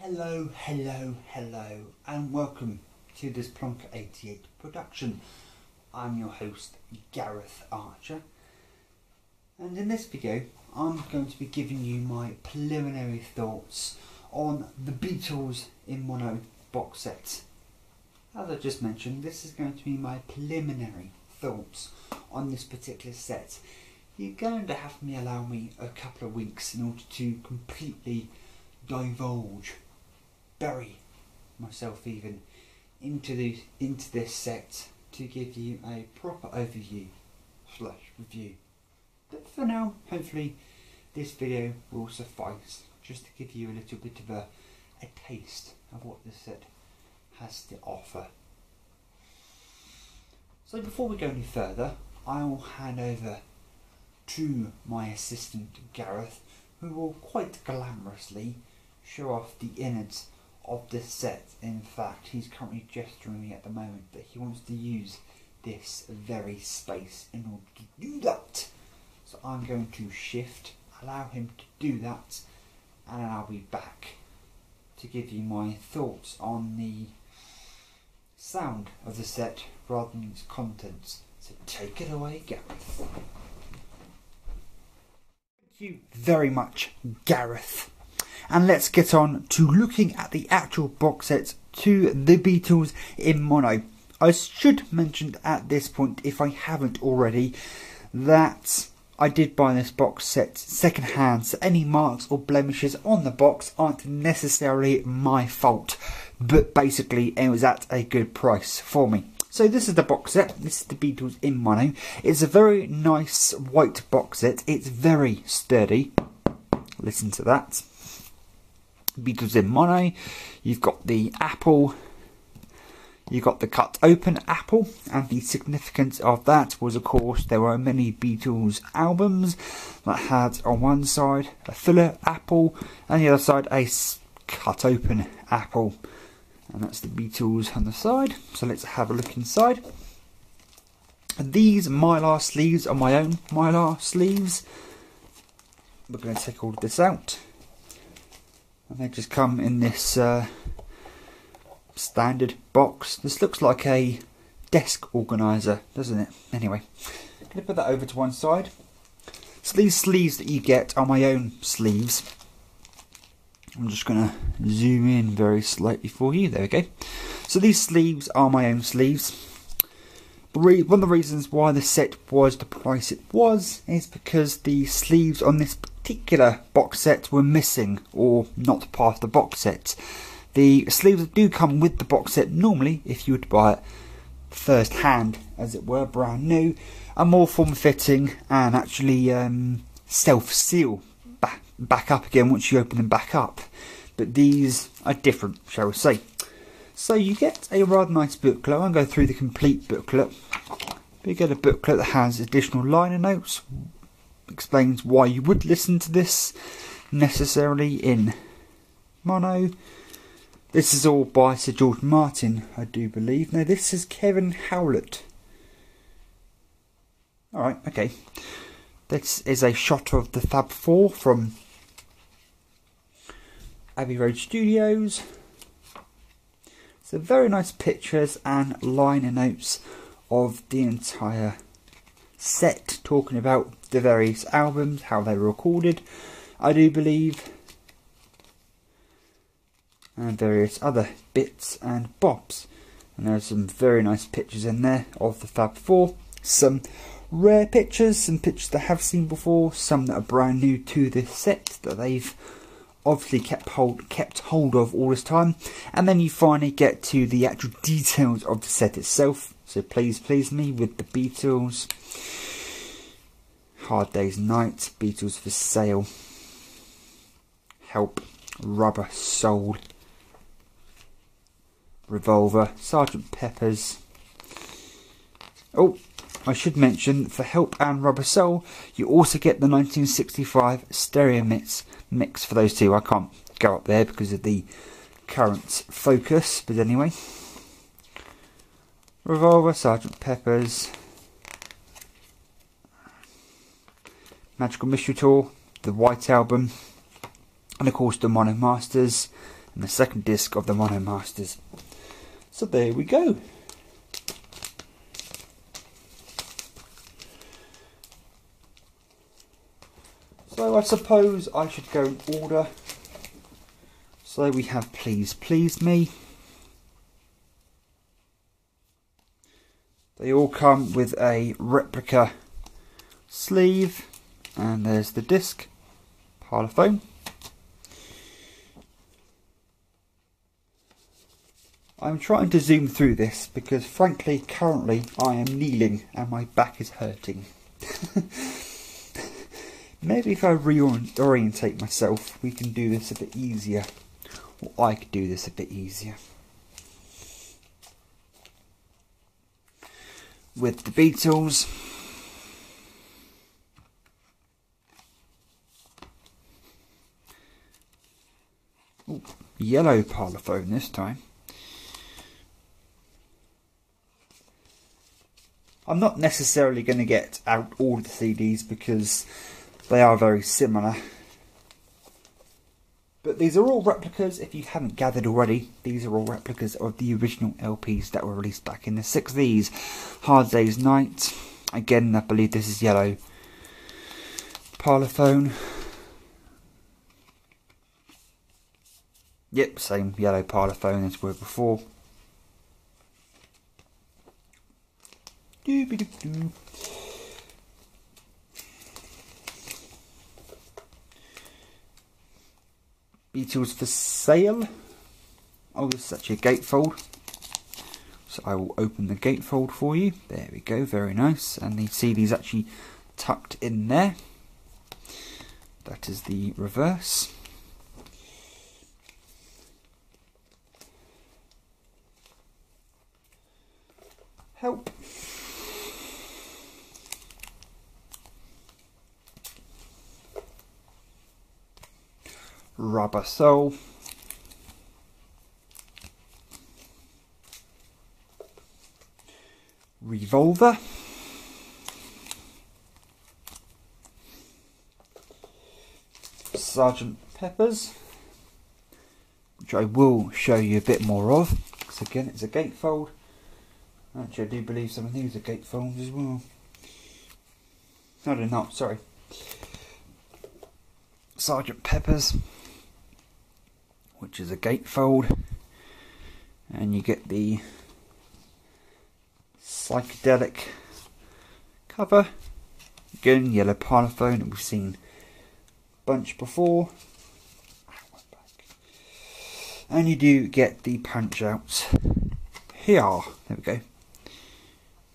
Hello, and welcome to this Plonker 88 production. I'm your host, Gareth Archer, and in this video I'm going to be giving you my preliminary thoughts on the Beatles in Mono box set. As I just mentioned, this is going to be my preliminary thoughts on this particular set. You're going to have to allow me a couple of weeks in order to completely bury myself even into this set to give you a proper overview / review. But for now, hopefully this video will suffice just to give you a little bit of a taste of what this set has to offer. So before we go any further, I will hand over to my assistant Gareth, who will quite glamorously show off the innards of this set. In fact, he's currently gesturing me at the moment that he wants to use this very space in order to do that. So I'm going to shift, allow him to do that, and I'll be back to give you my thoughts on the sound of the set rather than its contents. So take it away, Gareth. Thank you very much, Gareth. And let's get on to looking at the actual box set to the Beatles in Mono. I should mention at this point, if I haven't already, that I did buy this box set second hand, so any marks or blemishes on the box aren't necessarily my fault, but basically it was at a good price for me. So this is the box set. This is the Beatles in Mono. It's a very nice white box set. It's very sturdy. Listen to that. Beatles in Mono. You've got the apple. You've got the cut open apple, and the significance of that was, of course, there were many Beatles albums that had on one side a filler apple and the other side a cut open apple, and that's the Beatles on the side. So let's have a look inside. These mylar sleeves are my own mylar sleeves. We're going to take all of this out, and they just come in this standard box. This looks like a desk organiser, doesn't it? Anyway, I'm going to put that over to one side. So these sleeves that you get are my own sleeves. I'm just going to zoom in very slightly for you. There we go. So these sleeves are my own sleeves. One of the reasons why the set was the price it was is because the sleeves on this particular box set were missing or not part of the box set. The sleeves that do come with the box set normally, if you were to buy it first hand, as it were, brand new, are more form-fitting and actually self-seal back up again once you open them back up. But these are different, shall we say. So you get a rather nice booklet. I won't go through the complete booklet, but you get a booklet that has additional liner notes, explains why you would listen to this necessarily in Mono. This is all by Sir George Martin, I do believe. No, this is Kevin Howlett. Alright, okay. This is a shot of the Fab Four from Abbey Road Studios. So very nice pictures and liner notes of the entire set, talking about the various albums, how they were recorded, I do believe, and various other bits and bobs. And there are some very nice pictures in there of the Fab Four. Some rare pictures, some pictures that I have seen before, some that are brand new to this set that they've obviously kept hold of all this time. And then you finally get to the actual details of the set itself. So Please Me with the Beatles, Hard Day's Night, Beatles for Sale, Help, Rubber Soul, Revolver, Sgt. Pepper's. Oh, I should mention, for Help and Rubber Soul, you also get the 1965 stereo mix for those two. I can't go up there because of the current focus, but anyway. Revolver, Sgt. Pepper's, Magical Mystery Tour, the White Album, and of course the Mono Masters, and the second disc of the Mono Masters. So there we go. So I suppose I should go in order. So we have Please Please Me. They all come with a replica sleeve, and there's the disc, Parlophone. I'm trying to zoom through this because frankly currently I am kneeling and my back is hurting. Maybe if I reorientate myself we can do this a bit easier, or I could do this a bit easier. With the Beatles, ooh, yellow Parlophone this time. I'm not necessarily going to get out all the CDs because they are very similar. But these are all replicas. If you haven't gathered already, these are all replicas of the original LPs that were released back in the 60s. Hard Day's Night. Again, I believe this is yellow Parlophone. Yep, same yellow Parlophone as were before. Doo-be-doo-doo. Beatles for Sale. Oh, this is actually a gatefold. So I will open the gatefold for you. There we go, very nice. And the CD's actually tucked in there. That is the reverse. Help. Rubber Soul. Revolver. Sergeant Pepper's, which I will show you a bit more of, because again it's a gatefold. Actually I do believe some of these are gatefolds as well. No, they're not, sorry. Sergeant Pepper's, which is a gatefold, and you get the psychedelic cover. Again, yellow Parlophone that we've seen a bunch before. And you do get the punch outs here. There we go.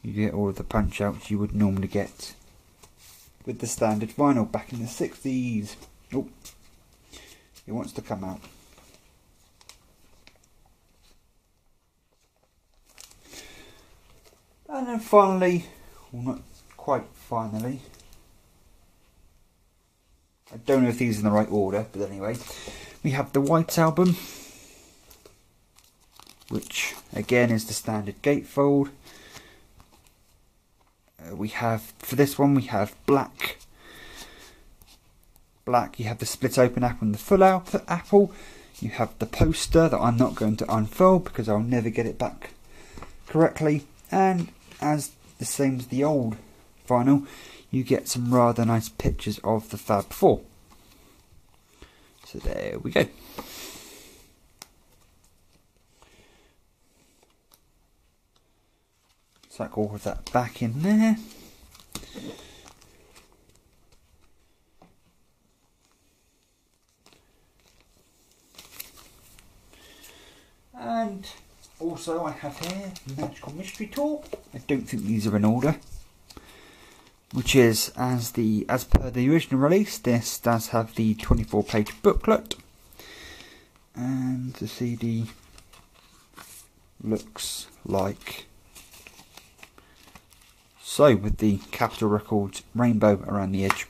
You get all of the punch outs you would normally get with the standard vinyl back in the 60s. Oh, it wants to come out. And then finally, well, not quite finally, I don't know if these are in the right order, but anyway, we have the White Album, which again is the standard gatefold. We have, for this one, we have black. You have the split open apple and the full apple. You have the poster that I'm not going to unfold because I'll never get it back correctly. And as the same as the old vinyl, you get some rather nice pictures of the Fab Four. So there we go. Tuck all of that back in there. And also I have here Magical Mystery Tour. I don't think these are in order. Which is, as per the original release, this does have the 24-page booklet. And the CD looks like so, with the Capitol Records rainbow around the edge.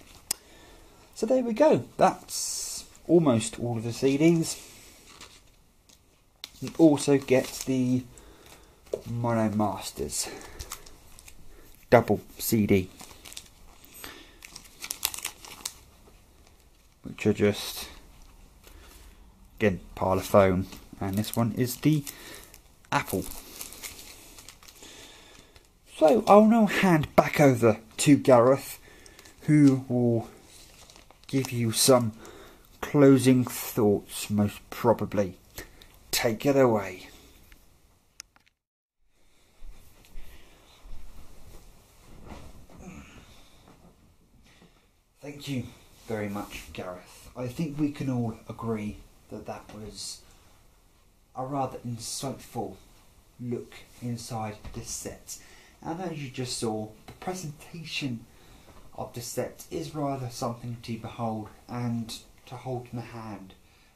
So there we go. That's almost all of the CDs. You also get the Mono Masters double CD, which are just Again, Parlophone, and this one is the Apple. So I'll now hand back over to Gareth, who will give you some closing thoughts, most probably. Take it away. Thank you very much, Gareth. I think we can all agree that that was a rather insightful look inside this set. And as you just saw, the presentation of the set is rather something to behold and to hold in the hand.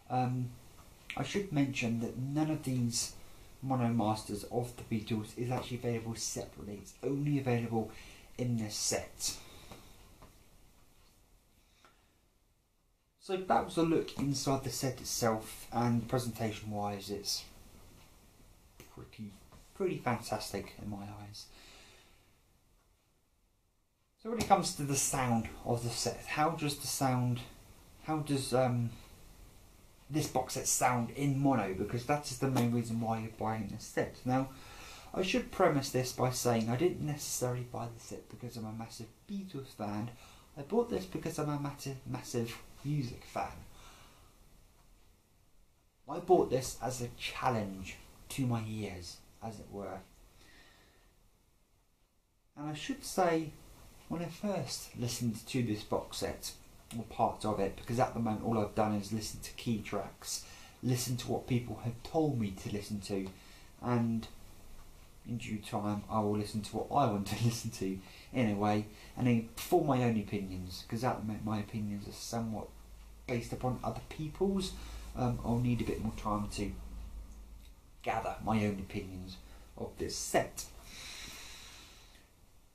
I should mention that none of these mono masters of the Beatles is actually available separately. It's only available in this set. So that was a look inside the set itself, and presentation wise it's pretty fantastic in my eyes. So when it comes to the sound of the set, how does this box set sound in mono? Because that is the main reason why you're buying this set. Now, I should premise this by saying I didn't necessarily buy the set because I'm a massive Beatles fan. I bought this because I'm a massive music fan. I bought this as a challenge to my ears, as it were. And I should say, when I first listened to this box set, or parts of it, because at the moment all I've done is listen to key tracks, listen to what people have told me to listen to, and in due time I will listen to what I want to listen to in a way, and then form my own opinions, because at the moment my opinions are somewhat based upon other people's. I'll need a bit more time to gather my own opinions of this set.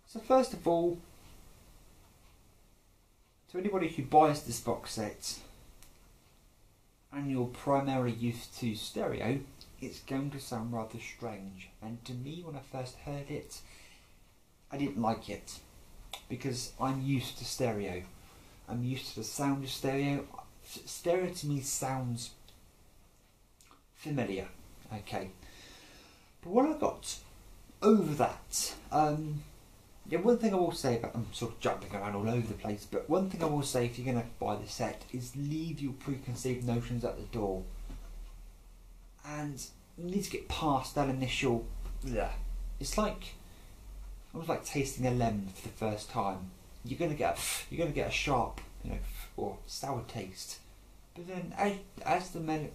So first of all, to anybody who buys this box set and you're primarily used to stereo, it's going to sound rather strange. And to me, when I first heard it, I didn't like it, because I'm used to stereo. I'm used to the sound of stereo. Stereo to me sounds familiar, okay. But when I got over that, yeah, one thing I will say about, I'm sort of jumping around all over the place, but one thing I will say if you're going to buy the set is leave your preconceived notions at the door. And you need to get past that initial, bleh. It's like, almost like tasting a lemon for the first time. You're going to get a sharp, or sour taste. But then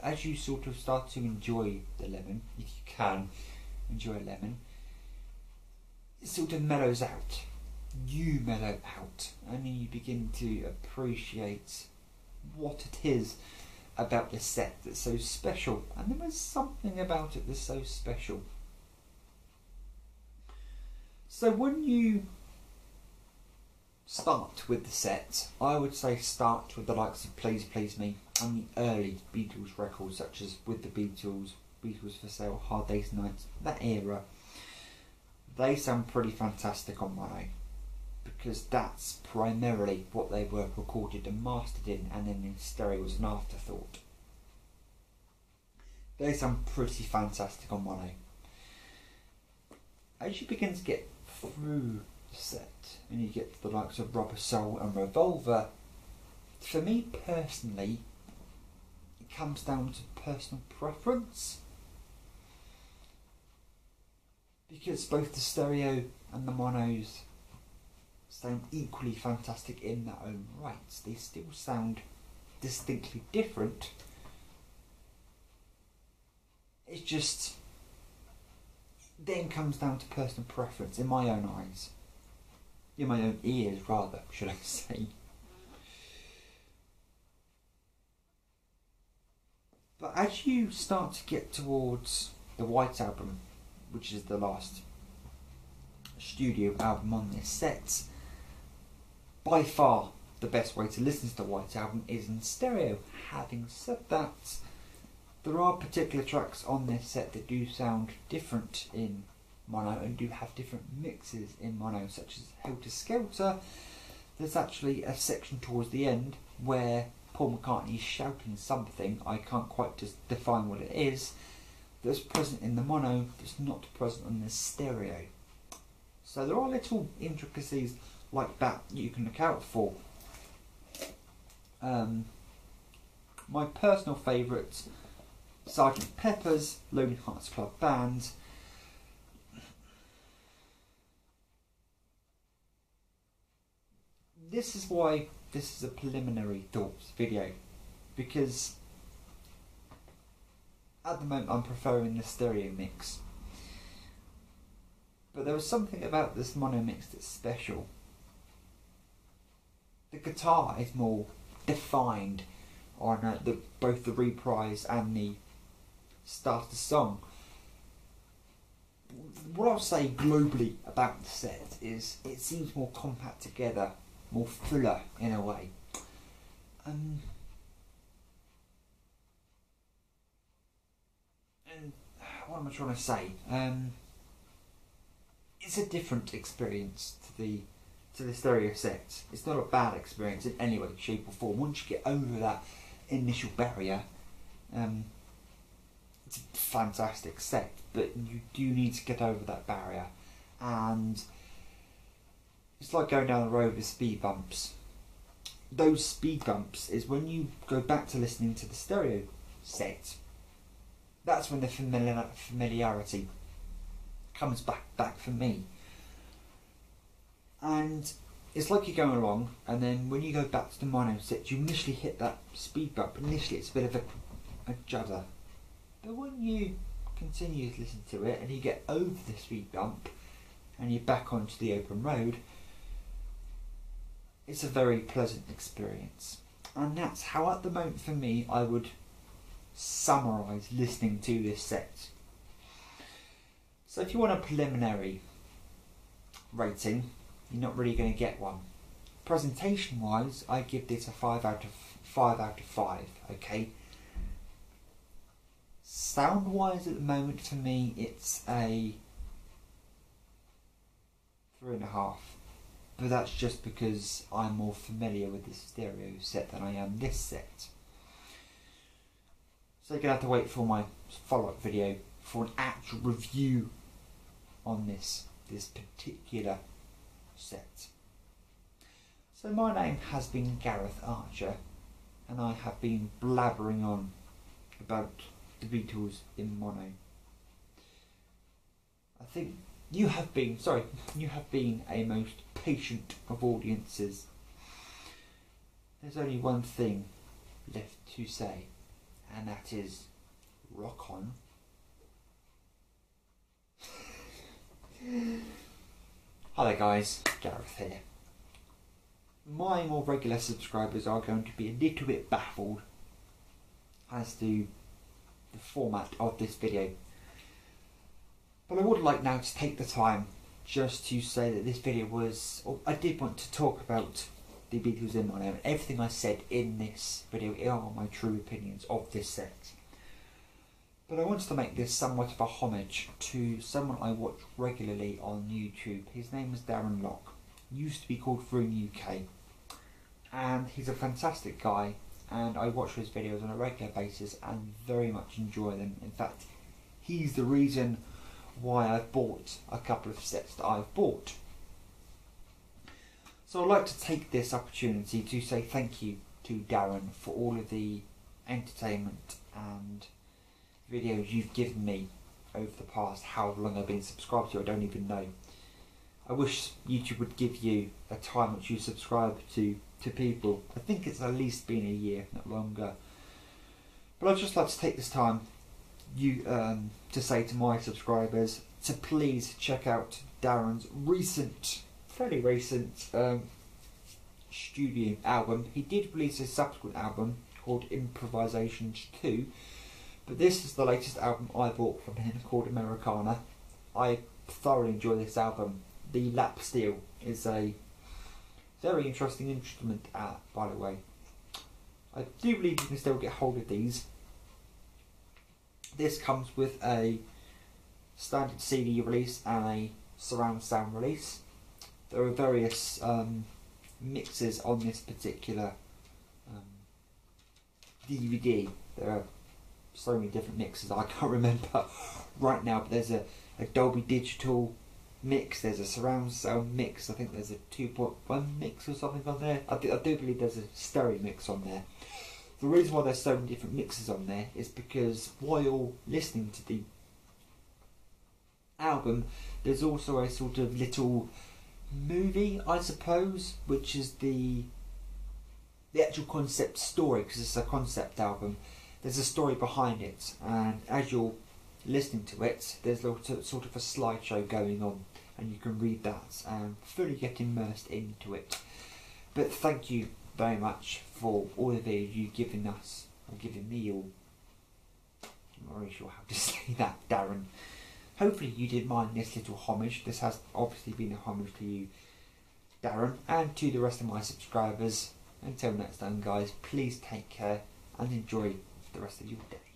as you sort of start to enjoy the lemon, if you can enjoy a lemon, it sort of mellows out. You mellow out, and you begin to appreciate what it is about this set that's so special. And there was something about it that's so special. So when you start with the set, I would say start with the likes of Please Please Me and the early Beatles records, such as With the Beatles, Beatles for Sale, Hard Day's Night, that era. They sound pretty fantastic on mono, because that's primarily what they were recorded and mastered in, and then in stereo was an afterthought. They sound pretty fantastic on mono. As you begin to get through the set, and you get to the likes of Rubber Soul and Revolver, for me personally, it comes down to personal preference. Because both the stereo and the monos sound equally fantastic in their own rights. They still sound distinctly different. It's just, then comes down to personal preference in my own eyes. In my own ears, rather, should I say. But as you start to get towards the White Album, which is the last studio album on this set, by far the best way to listen to the White Album is in stereo. Having said that, there are particular tracks on this set that do sound different in mono and do have different mixes in mono, such as Helter Skelter. There's actually a section towards the end where Paul McCartney shouting something, I can't quite just define what it is, that's present in the mono that's not present on the stereo. So there are little intricacies like that you can look out for. My personal favourites, Sgt. Pepper's Lonely Hearts Club Band. This is why this is a preliminary thoughts video, because at the moment I'm preferring the stereo mix. But there was something about this mono mix that's special. The guitar is more defined on both the reprise and the start of the song. What I'll say globally about the set is it seems more compact together, more fuller in a way. And what am I trying to say? It's a different experience to the stereo set. It's not a bad experience in any way, shape or form. Once you get over that initial barrier, it's a fantastic set, but you do need to get over that barrier. And it's like going down the road with speed bumps. Those speed bumps is when you go back to listening to the stereo set. That's when the familiarity comes back for me. And it's like you're going along, and then when you go back to the mono set, you initially hit that speed bump. Initially it's a bit of a judder. But when you continue to listen to it and you get over the speed bump and you're back onto the open road, it's a very pleasant experience. And that's how at the moment for me I would summarise listening to this set. So if you want a preliminary rating, you're not really going to get one. Presentation wise, I give this a 5 out of 5, okay? Sound wise at the moment for me it's a 3.5, but that's just because I'm more familiar with the stereo set than I am this set. So you're going to have to wait for my follow-up video for an actual review on this particular set. So my name has been Gareth Archer, and I have been blabbering on about the Beatles in mono. I think you have been a most patient of audiences. There's only one thing left to say, and that is rock on. Hi there guys, Gareth here. My more regular subscribers are going to be a little bit baffled as to the format of this video. But I would like now to take the time just to say that this video was, I did want to talk about the Beatles in mono, and everything I said in this video are my true opinions of this set. But I wanted to make this somewhat of a homage to someone I watch regularly on YouTube. His name is Darren. Used to be called Vroom UK. And he's a fantastic guy, and I watch his videos on a regular basis and very much enjoy them. In fact, he's the reason why I've bought a couple of sets that I've bought. So I'd like to take this opportunity to say thank you to Darren for all of the entertainment and videos you've given me over the past however long I've been subscribed to, I don't even know. I wish YouTube would give you a time which you subscribe to people. I think it's at least been a year, not longer. But I'd just like to take this time to say to my subscribers to please check out Darren's fairly recent studio album. He did release a subsequent album called Improvisations 2, but this is the latest album I bought from him called Americana. I thoroughly enjoy this album. The lap steel is a very interesting instrument, by the way. I do believe you can still get hold of these. This comes with a standard CD release and a surround sound release. There are various mixes on this particular DVD. There are so many different mixes I can't remember right now, but there's a Dolby Digital mix, there's a surround sound mix, I think there's a 2.1 mix or something on there. I do believe there's a stereo mix on there. The reason why there's so many different mixes on there is because while listening to the album, there's also a sort of little movie, I suppose, which is the actual concept story, because it's a concept album. There's a story behind it, and as you're listening to it, there's sort of a slideshow going on, and you can read that and fully get immersed into it. But thank you very much for all of you giving us, or giving me, or I'm not really sure how to say that, Darren. Hopefully you didn't mind this little homage. This has obviously been a homage to you, Darren, and to the rest of my subscribers. Until next time, guys, please take care and enjoy the rest of your day.